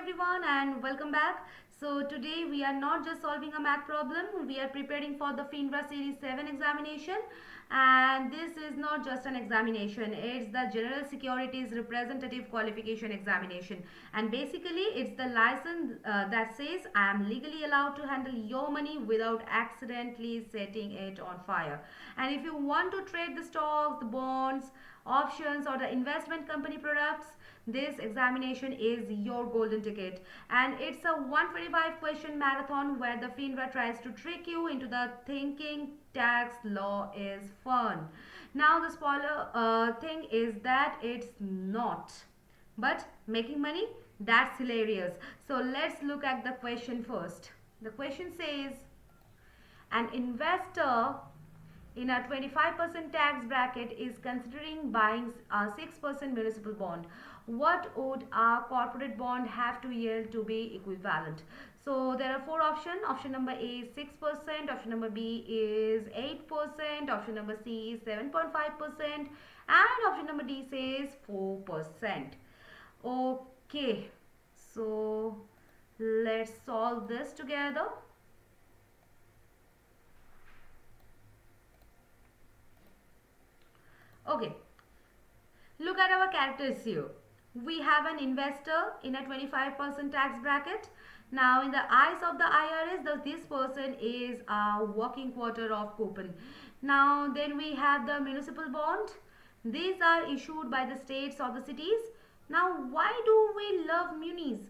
everyone and welcome back. So today we are not just solving a math problem, we are preparing for the FINRA Series 7 examination, and this is not just an examination, it's the General Securities Representative Qualification Examination, and basically it's the license that says I am legally allowed to handle your money without accidentally setting it on fire. And if you want to trade the stocks, the bonds, options or the investment company products, this examination is your golden ticket, and it's a 125 question marathon where the FINRA tries to trick you into the thinking tax law is fun. Now the spoiler thing is that it's not, but making money, that's hilarious. So let's look at the question first. The question says an investor in a 25% tax bracket is considering buying a 6% municipal bond. What would a corporate bond have to yield to be equivalent? So there are four options. Option number A is 6%, option number B is 8%, option number C is 7.5%, and option number D says 4%. Okay, so let's solve this together. Okay, look at our characters here. We have an investor in a 25% tax bracket. Now, in the eyes of the IRS, this person is a working quarter of coupon. Now, then we have the municipal bond. These are issued by the states or the cities. Now, why do we love munis?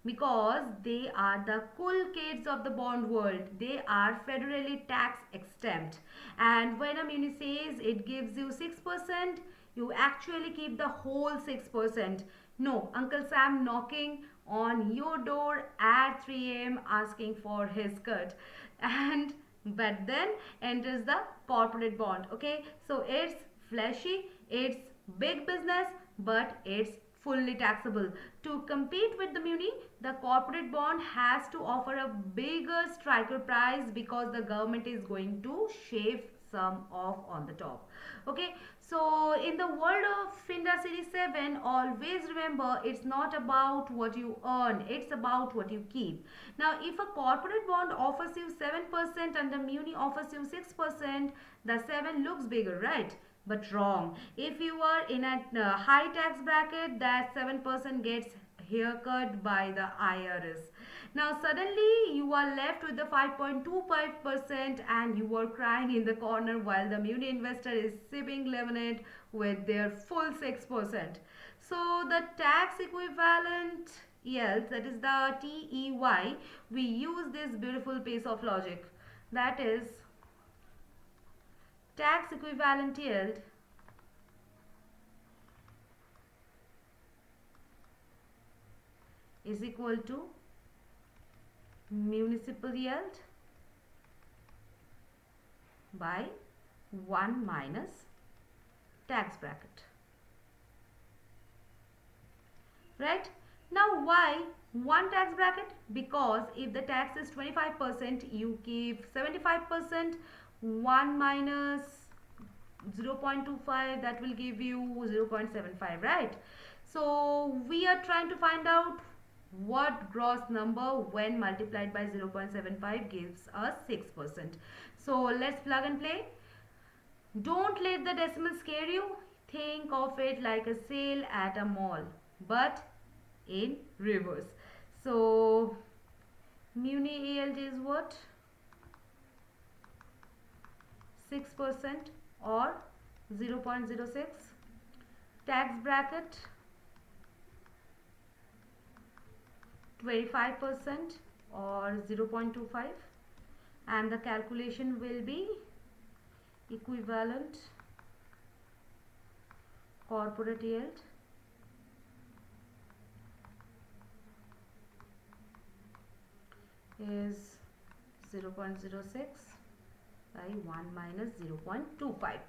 Because they are the cool kids of the bond world. They are federally tax exempt, and when a muni says it gives you 6%, you actually keep the whole 6%. No Uncle Sam knocking on your door at 3 a.m. asking for his cut. And but then enters the corporate bond. Okay, so it's flashy, it's big business, but it's fully taxable. To compete with the muni, the corporate bond has to offer a bigger striker price because the government is going to shave some off on the top. Okay, so in the world of FINRA Series 7, always remember it's not about what you earn, it's about what you keep. Now, if a corporate bond offers you 7% and the muni offers you 6%, the 7 looks bigger, right? But wrong. If you are in a high tax bracket, that 7% gets haircut by the IRS. Now suddenly you are left with the 5.25% and you are crying in the corner while the muni investor is sipping lemonade with their full 6%. So the tax equivalent yield, that is the TEY, we use this beautiful piece of logic. That is tax equivalent yield is equal to municipal yield by 1 minus tax bracket. Right? Now why 1 tax bracket? Because if the tax is 25%, you keep 75%. 1 minus 0.25, that will give you 0.75, right? So we are trying to find out what gross number when multiplied by 0.75 gives us 6%. So let's plug and play. Don't let the decimal scare you. Think of it like a sale at a mall, but in reverse. So muni yield is what? 6% or 0.06. Tax bracket 25% or 0.25, and the calculation will be equivalent corporate yield is 0.06 by 1 minus 0.25.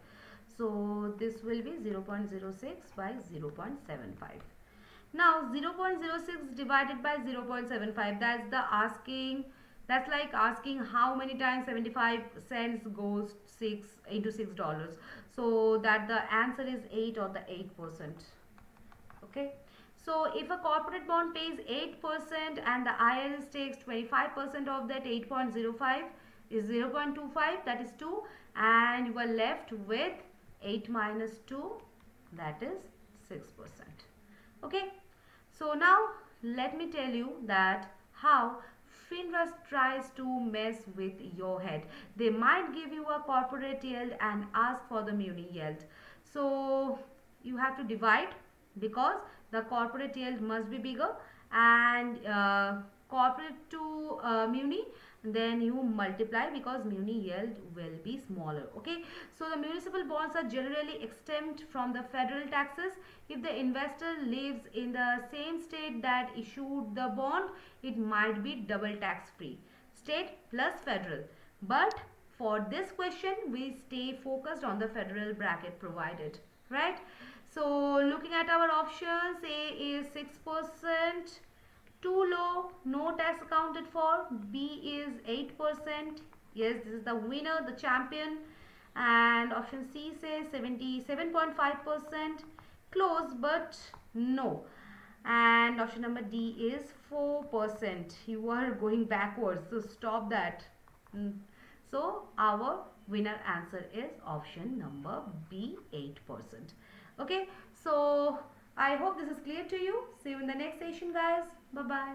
So this will be 0.06 by 0.75. Now 0.06 divided by 0.75, that's like asking how many times 75 cents goes 6 into $6. So that the answer is 8 or the 8%. Okay, So if a corporate bond pays 8% and the IRS takes 25% of that, 8.05 is 0.25, that is 2, and you are left with 8 minus 2, that is 6%. Okay, so now let me tell you that how FINRA tries to mess with your head. They might give you a corporate yield and ask for the muni yield. So you have to divide, because the corporate yield must be bigger, and corporate to muni, then you multiply, because muni yield will be smaller. Okay, so the municipal bonds are generally exempt from the federal taxes. If the investor lives in the same state that issued the bond, it might be double tax free, state plus federal. But for this question, we stay focused on the federal bracket provided, right? So looking at our options, A is 6%, too low, no tax accounted for. B is 8%. Yes, this is the winner, the champion. And option C says 77.5%, close but no. And option number D is 4%. You are going backwards, so stop that. So our winner answer is option number B, 8%. Okay, so I hope this is clear to you. See you in the next session, guys. Bye bye.